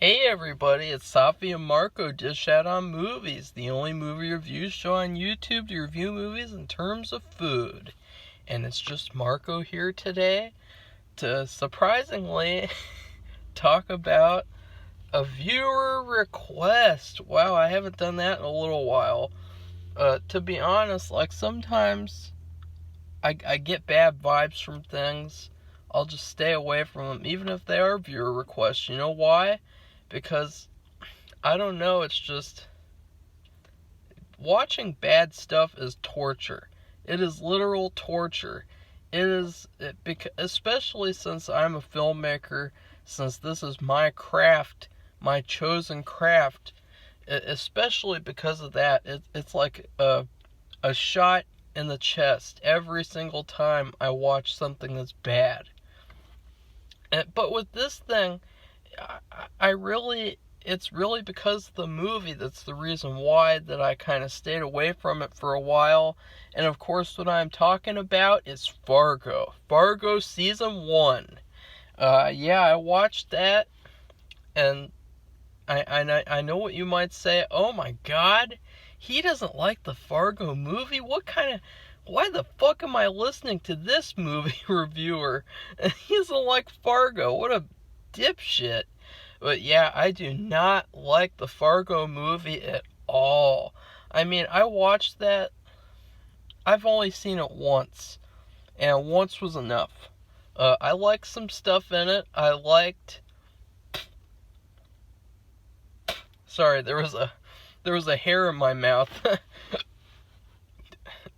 Hey everybody, it's Safi and Marco Dish Out on Movies, the only movie review show on YouTube to review movies in terms of food. And it's just Marco here today to surprisingly talk about a viewer request. Wow, I haven't done that in a little while. To be honest, sometimes I get bad vibes from things. I'll just stay away from them, even if they are viewer requests. You know why? Because, I don't know, it's just, watching bad stuff is torture. It is literal torture. Especially since I'm a filmmaker, since this is my craft, my chosen craft, especially because of that, it's like a shot in the chest every single time I watch something that's bad. But with this thing, it's really because of the movie that's the reason why that I kind of stayed away from it for a while. And of course, what I'm talking about is Fargo. Fargo Season 1. I watched that, and I know what you might say. Oh my God, he doesn't like the Fargo movie? Why the fuck am I listening to this movie reviewer? He doesn't like Fargo. What a dipshit. But yeah, I do not like the Fargo movie at all. I mean, I watched that. I've only seen it once, and once was enough. I liked some stuff in it. Sorry, there was a hair in my mouth.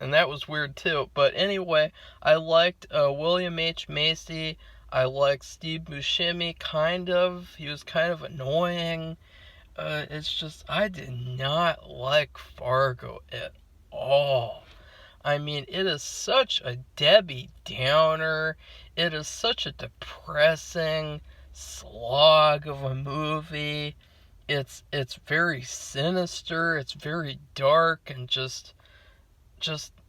And that was weird too. But anyway, I liked William H. Macy. I liked Steve Buscemi, kind of. He was kind of annoying. It's just, I did not like Fargo at all. I mean, it is such a Debbie Downer. It is such a depressing slog of a movie. It's very sinister. It's very dark, and just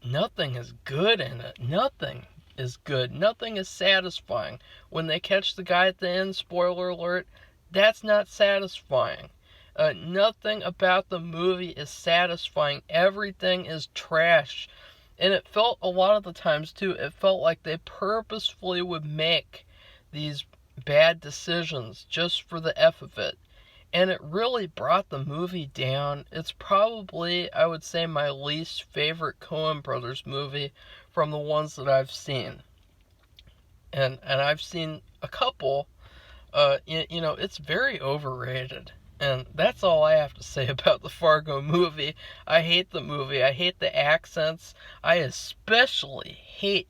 nothing is good in it. Nothing is good. Nothing is satisfying. When they catch the guy at the end, spoiler alert, that's not satisfying. Nothing about the movie is satisfying. Everything is trash. And it felt, a lot of the times too, it felt like they purposefully would make these bad decisions just for the F of it. And it really brought the movie down. It's probably, I would say, my least favorite Coen Brothers movie from the ones that I've seen. And I've seen a couple. It's very overrated. And that's all I have to say about the Fargo movie. I hate the movie. I hate the accents. I especially hate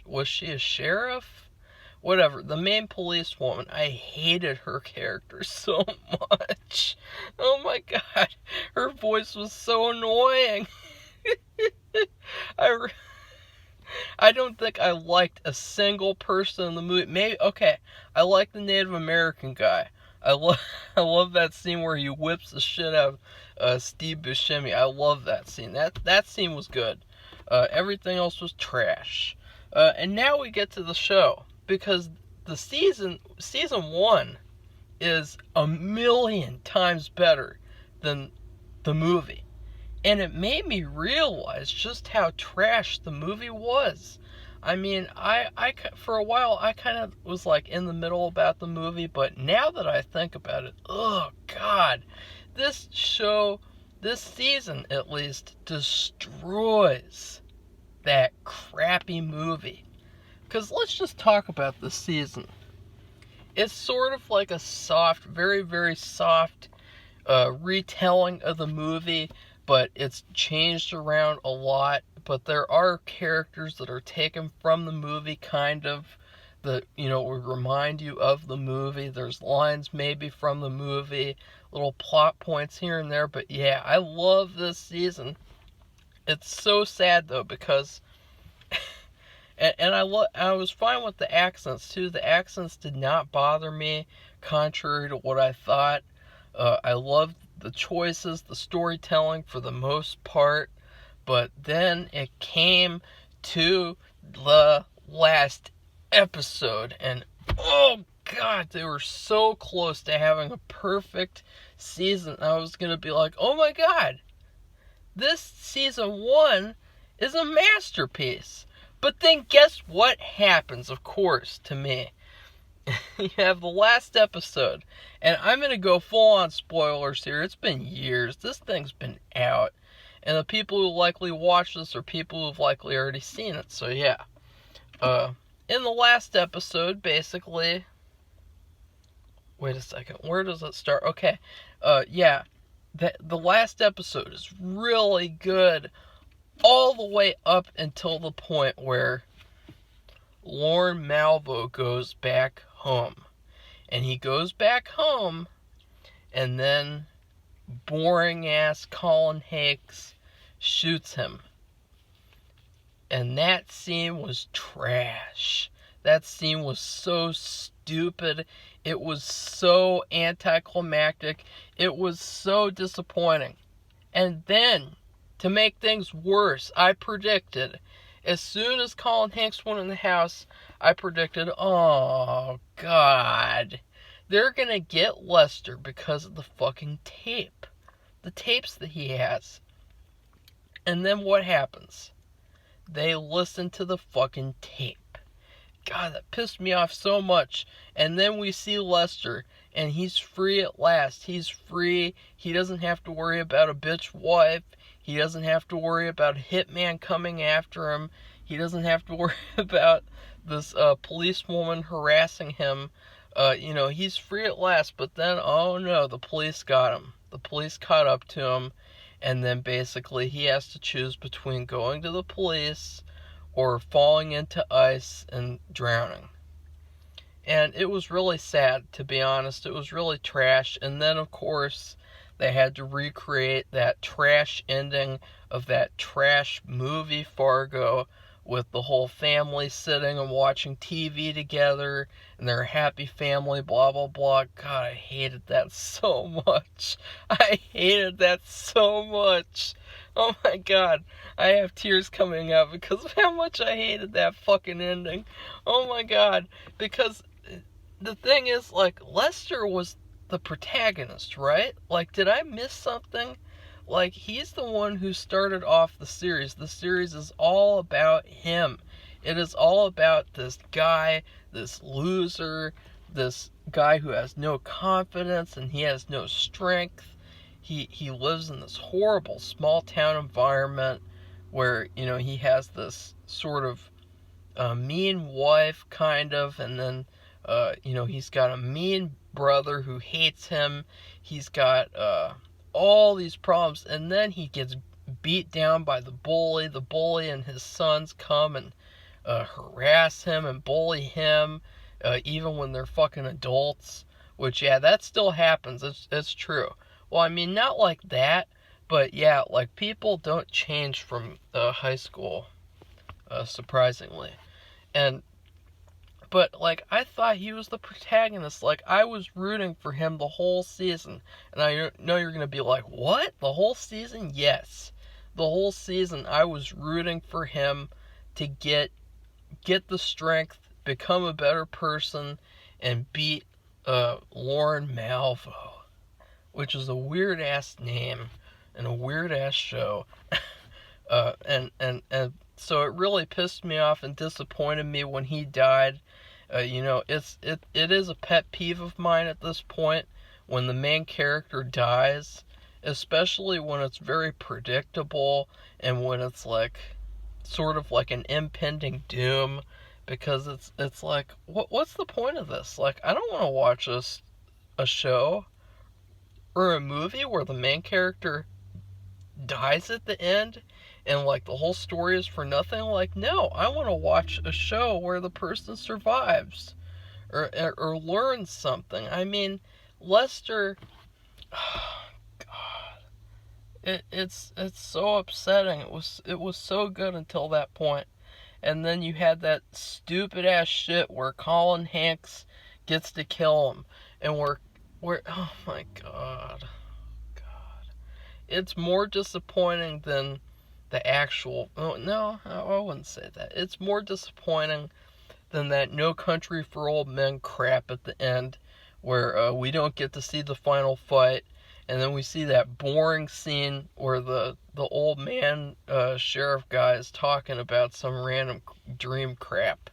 was she a sheriff? Whatever, the main policewoman, I hated her character so much. Oh my God, her voice was so annoying. I don't think I liked a single person in the movie. I like the Native American guy. I love that scene where he whips the shit out of Steve Buscemi. I love that scene. That scene was good. Everything else was trash. And now we get to the show. Because the season 1 is a million times better than the movie. And it made me realize just how trash the movie was. I mean, I for a while, I kind of was like in the middle about the movie, but now that I think about it, oh God, this show, this season at least, destroys that crappy movie. Because let's just talk about this season. It's sort of like a soft, very, very soft retelling of the movie, but it's changed around a lot. But there are characters that are taken from the movie, kind of, that, would remind you of the movie. There's lines maybe from the movie, little plot points here and there. But yeah, I love this season. It's so sad, though, because... And I was fine with the accents, too. The accents did not bother me, contrary to what I thought. I loved the choices, the storytelling for the most part. But then it came to the last episode. And, oh, God, they were so close to having a perfect season. I was going to be like, oh my God, this season 1 is a masterpiece. But then guess what happens, of course, to me? You have the last episode, and I'm going to go full on spoilers here. It's been years. This thing's been out. And the people who likely watch this are people who've likely already seen it. So yeah. In the last episode, basically... Wait a second. Where does it start? Okay. Yeah. The last episode is really good. All the way up until the point where Lorne Malvo goes back home. And he goes back home, and then boring-ass Colin Hanks shoots him. And that scene was trash. That scene was so stupid. It was so anticlimactic. It was so disappointing. And then, to make things worse, I predicted, as soon as Colin Hanks went in the house, I predicted, oh, God, they're gonna get Lester because of the fucking tape. The tapes that he has. And then what happens? They listen to the fucking tape. God, that pissed me off so much. And then we see Lester, and he's free at last. He's free. He doesn't have to worry about a bitch wife. He doesn't have to worry about a hitman coming after him. He doesn't have to worry about this policewoman harassing him. He's free at last. But then, oh no, the police got him. The police caught up to him. And then basically he has to choose between going to the police or falling into ice and drowning. And it was really sad, to be honest. It was really trash. And then, of course, they had to recreate that trash ending of that trash movie Fargo, with the whole family sitting and watching TV together, and they're a happy family, blah, blah, blah. God, I hated that so much. I hated that so much. Oh my God, I have tears coming out because of how much I hated that fucking ending. Oh my God, because the thing is, like, Lester was the protagonist, right? Like, did I miss something? Like, he's the one who started off the series. The series is all about him. It is all about this guy, this loser, this guy who has no confidence and he has no strength. He lives in this horrible small town environment where, he has this sort of mean wife, kind of, and then, he's got a mean brother who hates him. He's got, all these problems, and then he gets beat down by the bully. The bully and his sons come and harass him and bully him, even when they're fucking adults. Which, yeah, that still happens. It's true. Well, I mean, not like that, but yeah, like, people don't change from high school, surprisingly. But, like, I thought he was the protagonist. Like, I was rooting for him the whole season. And I know you're going to be like, what? The whole season? Yes. The whole season, I was rooting for him to get the strength, become a better person, and beat Lorne Malvo. Which is a weird-ass name and a weird-ass show. And so it really pissed me off and disappointed me when he died. It is a pet peeve of mine at this point when the main character dies, especially when it's very predictable and when it's like sort of like an impending doom, because it's like, what's the point of this? Like, I don't want to watch a show or a movie where the main character dies at the end and like the whole story is for nothing. Like, no, I want to watch a show where the person survives or learns something. I mean, Lester, oh God, it's so upsetting. It was so good until that point, and then you had that stupid ass shit where Colin Hanks gets to kill him, and we're oh my God. It's more disappointing than the actual... Oh, no, I wouldn't say that. It's more disappointing than that No Country for Old Men crap at the end, where we don't get to see the final fight, and then we see that boring scene where the old man sheriff guy is talking about some random dream crap.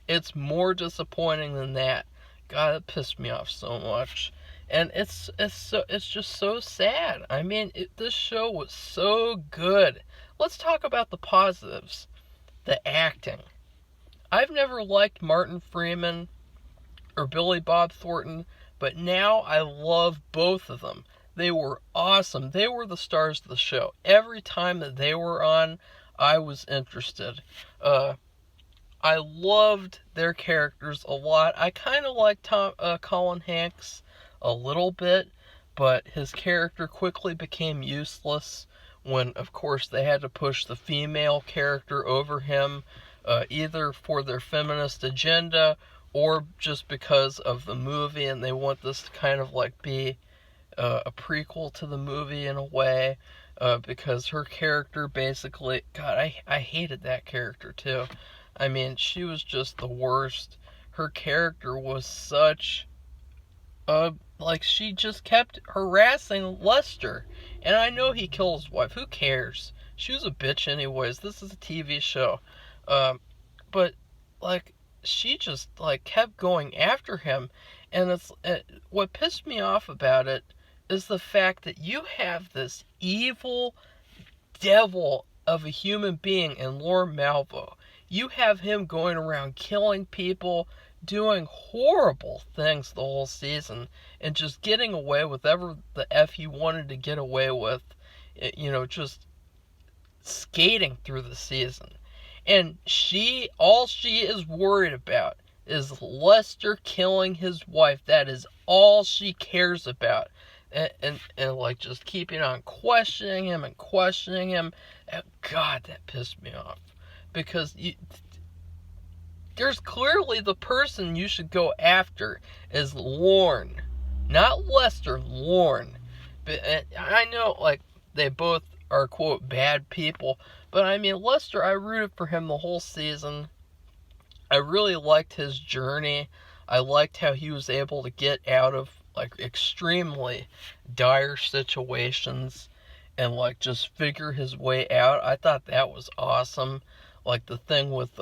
It's more disappointing than that. God, it pissed me off so much. And it's just so sad. I mean, this show was so good. Let's talk about the positives. The acting. I've never liked Martin Freeman or Billy Bob Thornton, but now I love both of them. They were awesome. They were the stars of the show. Every time that they were on, I was interested. I loved their characters a lot. I kind of liked Colin Hanks a little bit, but his character quickly became useless when, of course, they had to push the female character over him, either for their feminist agenda or just because of the movie, and they want this to kind of like be a prequel to the movie in a way, because her character basically, God, I hated that character too. I mean, she was just the worst. Her character was such like, she just kept harassing Lester. And I know he killed his wife. Who cares? She was a bitch anyways. This is a TV show. But, like, she just, like, kept going after him. And what pissed me off about it is the fact that you have this evil devil of a human being in Lorne Malvo. You have him going around killing people, doing horrible things the whole season, and just getting away with whatever the F he wanted to get away with, just skating through the season. And all she is worried about is Lester killing his wife. That is all she cares about. And like, just keeping on questioning him. And God, that pissed me off. Because there's clearly the person you should go after is Lorne. Not Lester, Lorne. But I know, like, they both are, quote, bad people. But, I mean, Lester, I rooted for him the whole season. I really liked his journey. I liked how he was able to get out of, like, extremely dire situations and, like, just figure his way out. I thought that was awesome. Like, the thing with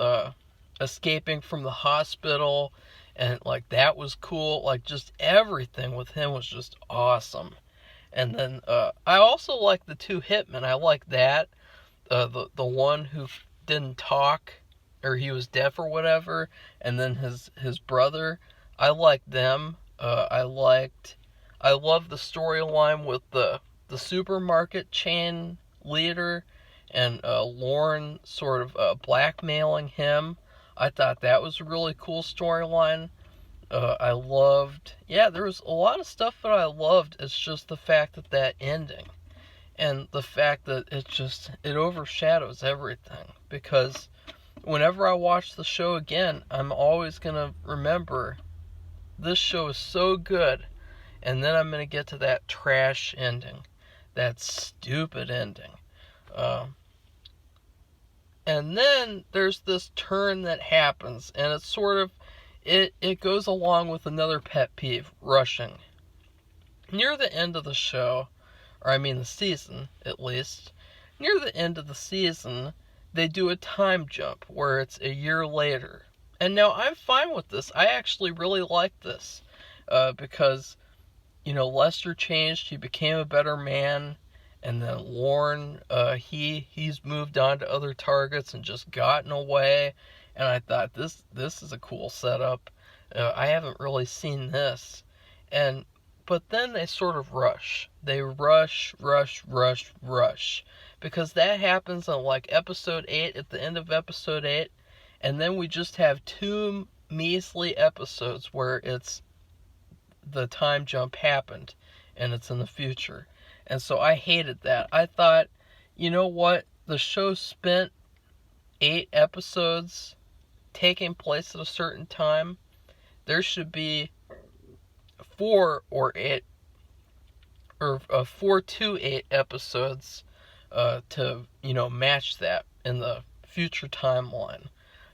escaping from the hospital, and, like, that was cool. Like, just everything with him was just awesome. And then I also like the two hitmen. I like that. The one who didn't talk, or he was deaf or whatever, and then his brother. I liked them. I love the storyline with the supermarket chain leader, and Lorne sort of blackmailing him. I thought that was a really cool storyline. There was a lot of stuff that I loved. It's just the fact that ending, and the fact that it overshadows everything. Because whenever I watch the show again, I'm always going to remember this show is so good, and then I'm going to get to that trash ending, that stupid ending. And then there's this turn that happens, and it's sort of, it goes along with another pet peeve, rushing. Near the end of the show, or I mean the season, at least, near the end of the season, they do a time jump where it's a year later. And now I'm fine with this. I actually really like this, because, Lester changed, he became a better man. And then Lorne, he's moved on to other targets and just gotten away. And I thought, this is a cool setup. I haven't really seen this. But then they sort of rush. They rush. Because that happens on, like, episode 8, at the end of episode 8. And then we just have 2 measly episodes where it's the time jump happened, and it's in the future. And so I hated that. I thought, you know what? The show spent 8 episodes taking place at a certain time. There should be 4 or 8, or 4 to 8 episodes to, match that in the future timeline.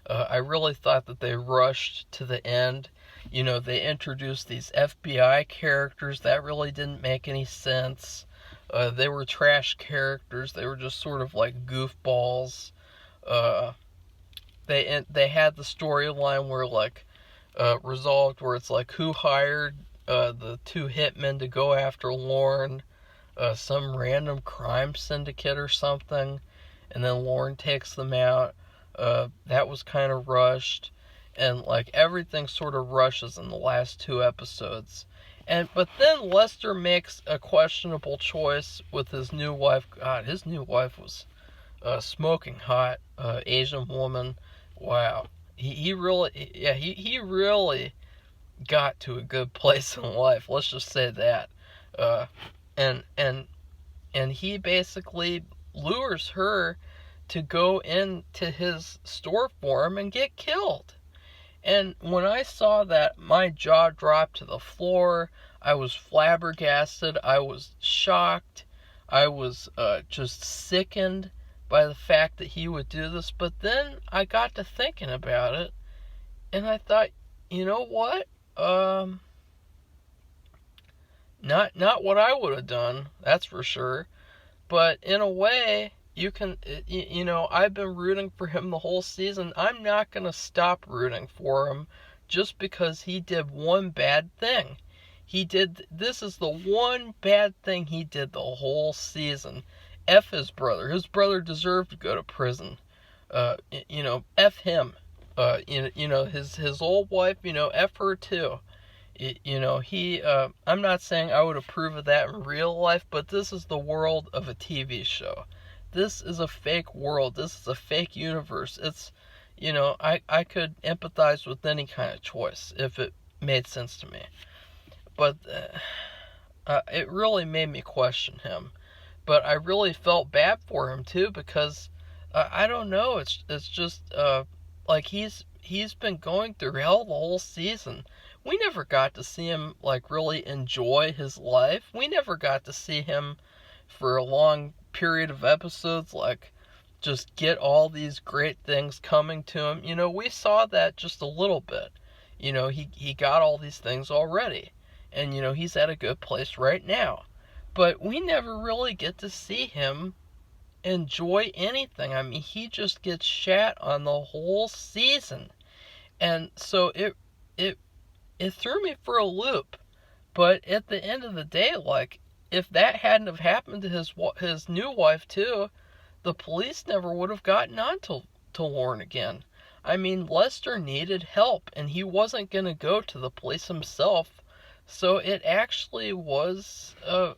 I really thought that they rushed to the end. They introduced these FBI characters that really didn't make any sense. They were trash characters. They were just sort of like goofballs. Uh, they had the storyline where like resolved where it's like who hired the two hitmen to go after Lorne, some random crime syndicate or something, and then Lorne takes them out. That was kind of rushed, and like everything sort of rushes in the last two episodes. But then Lester makes a questionable choice with his new wife. God, his new wife was smoking hot, Asian woman. Wow, he really, yeah, he really got to a good place in life. Let's just say that. Uh, and and and he basically lures her to go into his store for him and get killed. And when I saw that, my jaw dropped to the floor. I was flabbergasted. I was shocked. I was just sickened by the fact that he would do this. But then I got to thinking about it, and I thought, you know what? Not what I would have done, that's for sure. But in a way, I've been rooting for him the whole season. I'm not going to stop rooting for him just because he did one bad thing. This is the one bad thing he did the whole season. F his brother. His brother deserved to go to prison. F him. His old wife, F her too. I'm not saying I would approve of that in real life, but this is the world of a TV show. This is a fake world. This is a fake universe. It's, I could empathize with any kind of choice if it made sense to me. But it really made me question him. But I really felt bad for him too because I don't know. It's just like he's been going through hell the whole season. We never got to see him like really enjoy his life. We never got to see him for a long period of episodes like just get all these great things coming to him. We saw that just a little bit. He got all these things already. And he's at a good place right now. But we never really get to see him enjoy anything. I mean, he just gets shat on the whole season. And so it threw me for a loop. But at the end of the day, like, if that hadn't have happened to his new wife too, the police never would have gotten on to Lorne again. I mean, Lester needed help, and he wasn't going to go to the police himself. So it actually was a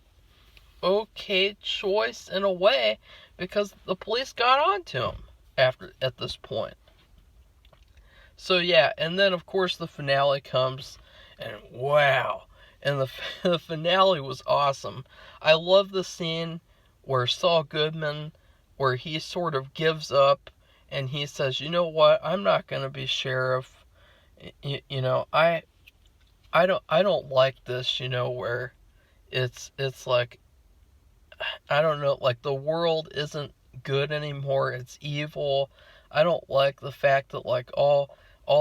okay choice in a way because the police got on to him at this point. So yeah, and then of course the finale comes, and wow, and the finale was awesome. I love the scene where Saul Goodman, where he sort of gives up, and he says, you know what, I'm not going to be sheriff. I don't like this, where it's like, I don't know, like the world isn't good anymore, it's evil. I don't like the fact that like all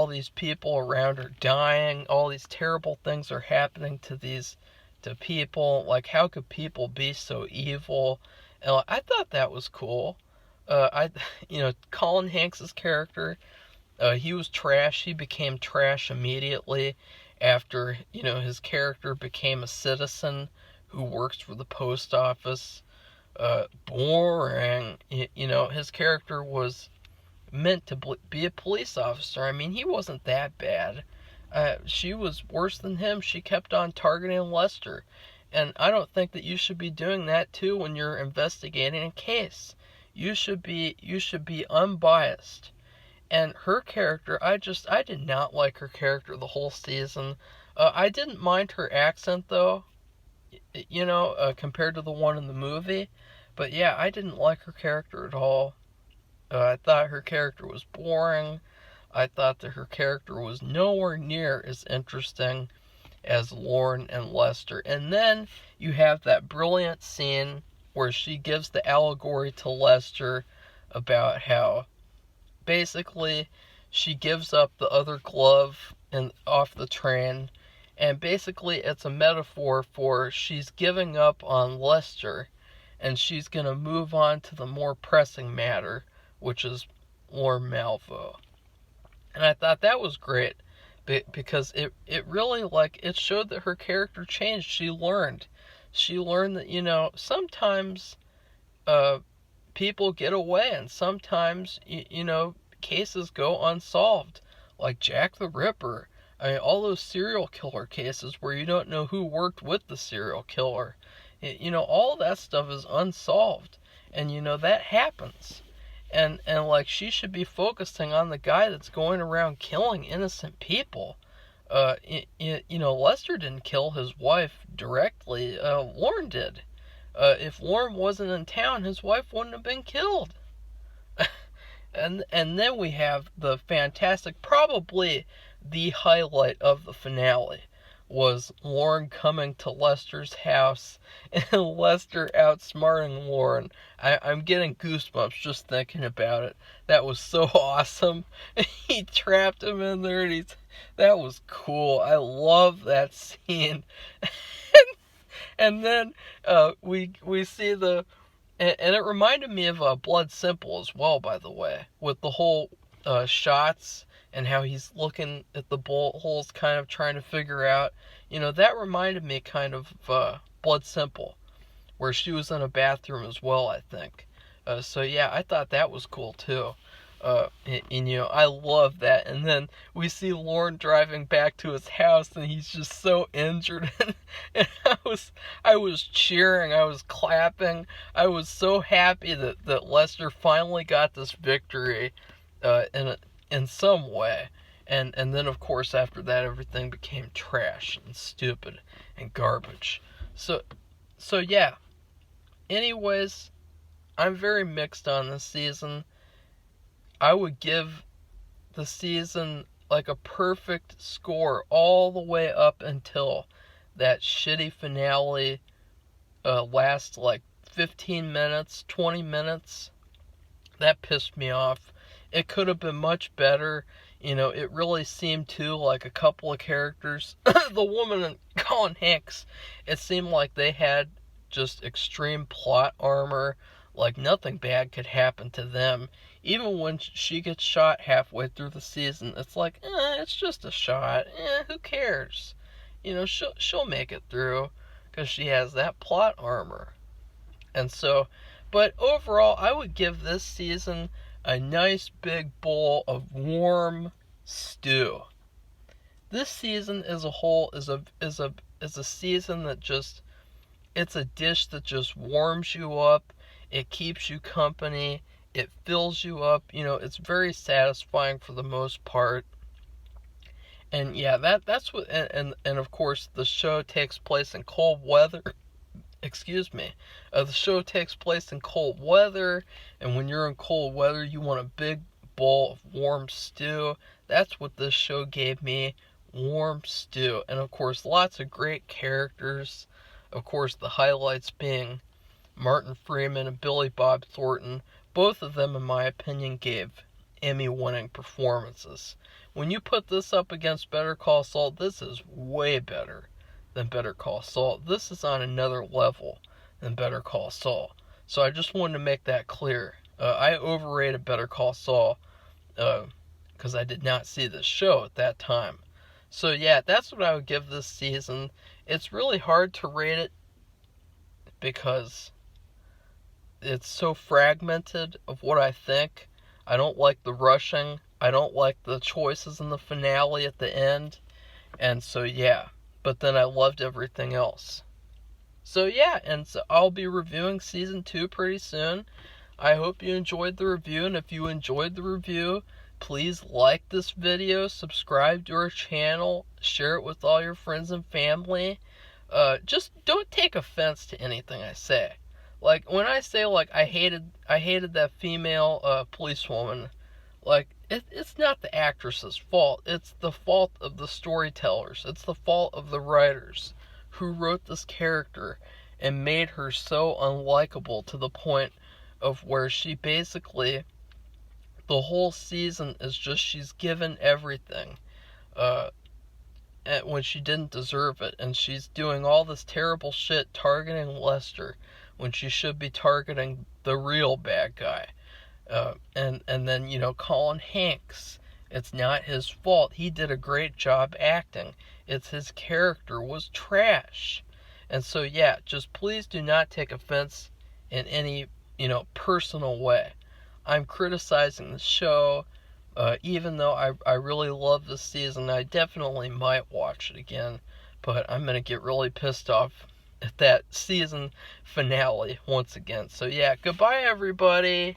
these people around are dying, all these terrible things are happening to people. Like, how could people be so evil? And I thought that was cool. Colin Hanks' character, he was trash. He became trash immediately after, his character became a citizen who works for the post office. Boring. His character was meant to be a police officer. I mean, he wasn't that bad. She was worse than him. She kept on targeting Lester. And I don't think that you should be doing that too when you're investigating a case. You should be unbiased. And her character, I did not like her character the whole season. I didn't mind her accent though, compared to the one in the movie. But yeah, I didn't like her character at all. I thought her character was boring. I thought that her character was nowhere near as interesting as Lorne and Lester. And then you have that brilliant scene where she gives the allegory to Lester about how basically she gives up the other glove and off the train, and basically it's a metaphor for she's giving up on Lester, and she's going to move on to the more pressing matter, which is Lorne Malvo. And I thought that was great, because it really, like, it showed that her character changed. She learned that, sometimes people get away, and sometimes, cases go unsolved, like Jack the Ripper. I mean, all those serial killer cases where you don't know who worked with the serial killer. All that stuff is unsolved, and that happens. And like, she should be focusing on the guy that's going around killing innocent people. Lester didn't kill his wife directly. Lorne did. If Lorne wasn't in town, his wife wouldn't have been killed. And then we have the fantastic, probably the highlight of the finale, was Lorne coming to Lester's house and Lester outsmarting Lorne. I'm getting goosebumps just thinking about it. That was so awesome. He trapped him in there, and that was cool. I love that scene. And then we see and it reminded me of Blood Simple as well, by the way, with the whole shots and how he's looking at the bullet holes, kind of trying to figure out. That reminded me kind of Blood Simple, where she was in a bathroom as well, I think. So yeah, I thought that was cool too. I love that. And then we see Lorne driving back to his house, and he's just so injured. And I was cheering, I was clapping, I was so happy that Lester finally got this victory, in some way. And then, of course, after that, everything became trash and stupid and garbage. So yeah. Anyways, I'm very mixed on this season. I would give the season like a perfect score all the way up until that shitty finale lasts like 15 minutes, 20 minutes. That pissed me off. It could have been much better. It really seemed too like a couple of characters, the woman and Colin Hanks, it seemed like they had just extreme plot armor, like nothing bad could happen to them. Even when she gets shot halfway through the season, it's like, it's just a shot. Who cares? She'll make it through, because she has that plot armor. And so, but overall, I would give this season a nice big bowl of warm stew. This season as a whole is a season that just, it's a dish that just warms you up. It keeps you company. It fills you up. It's very satisfying for the most part. And yeah, that's what, and of course the show takes place in cold weather. Excuse me. The show takes place in cold weather, and when you're in cold weather, you want a big bowl of warm stew. That's what this show gave me, warm stew. And of course, lots of great characters. Of course, the highlights being Martin Freeman and Billy Bob Thornton. Both of them, in my opinion, gave Emmy-winning performances. When you put this up against Better Call Saul, this is way better than Better Call Saul. This is on another level than Better Call Saul. So I just wanted to make that clear. I overrated Better Call Saul because I did not see this show at that time. So yeah, that's what I would give this season. It's really hard to rate it because it's so fragmented of what I think. I don't like the rushing. I don't like the choices in the finale at the end. And so yeah, but then I loved everything else. So yeah, and so I'll be reviewing season 2 pretty soon. I hope you enjoyed the review, and if you enjoyed the review, please like this video, subscribe to our channel, share it with all your friends and family. Just don't take offense to anything I say. Like, when I say, like, I hated that female policewoman, like, it's not the actress's fault. It's the fault of the storytellers. It's the fault of the writers who wrote this character and made her so unlikable to the point of where she basically the whole season is just she's given everything when she didn't deserve it, and she's doing all this terrible shit targeting Lester when she should be targeting the real bad guy. And then, Colin Hanks, it's not his fault. He did a great job acting. It's his character was trash. And so, yeah, just please do not take offense in any, personal way. I'm criticizing the show, even though I really love this season. I definitely might watch it again, but I'm going to get really pissed off at that season finale once again. So, yeah, goodbye, everybody.